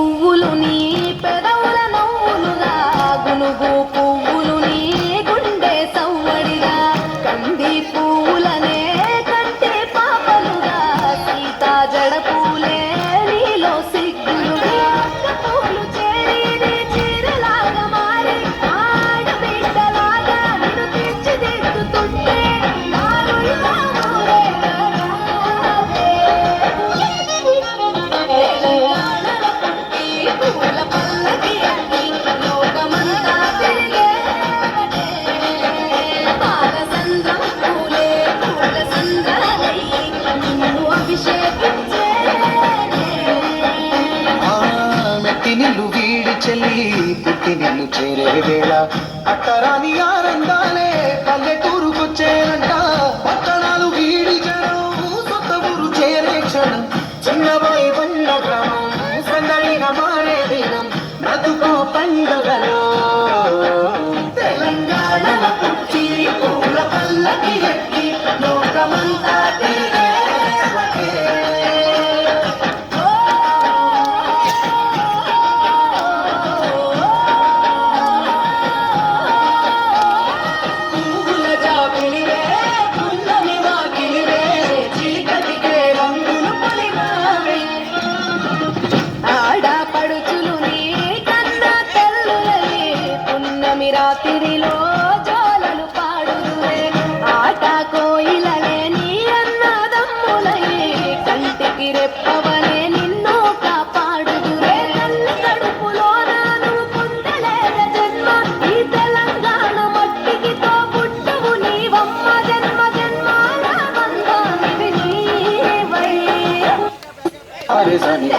పువ్వులు నీ పెదవుల నవ్వులుగా గునుగు పువ్వులు నీ గుండె సవ్వడిగా కంది పువ్వులనే కంటే పాపలుగా సీతా జడ పూలే నీలో సిగ్గులుగా పూలు చేరి నీ చీరలాగా మారి ఆడబిడ్డలాగా నిన్ను తీర్చిదిద్దుతుంటే నాలుగులా పూల పల్లకి అన్ని లోకమంతా తిరిగేవటే పాలసంద్రం పూలే పూల సంద్రాలయ్యి నిన్ను అభిషేకించేనే మెట్టి నిన్ను వీడి చెల్లి పుట్టి నిన్ను చేరే వేళ అట్టరాని ఆనందాలే పల్లెటూరుకొచ్చేనంట పట్టణాలు వీడి జనం సొంత ఊరు చేరే క్షణం చిన్నబోయి బండ గ్రామం సందడిగా మారే దినం బ్రతుకో పండుగలో తెలంగాణల పుట్టి పూల పల్లకి ఎక్కి లోకమంతా తిరిగేవటే పువ్వుల జాబిలివే పున్నమి వాకిలివే చీకటికే రంగులు పొలిమావే ఆడపడుచులు నీ కన్న తెల్లులే పున్నమి రాత్రిలో జోలలు పాడుదురే ఆట కోయిలలే నీ అన్నదమ్ములై కంటికి రెప్పవలే నిన్ను కాపాడుదురే తల్లి కడుపులో నాను పొందలేద జన్మ ఈ తెలంగాణ మట్టికి తో పుట్టవు నీవమ్మ జన్మ జన్మాల బంధానివి నీవై అరే సని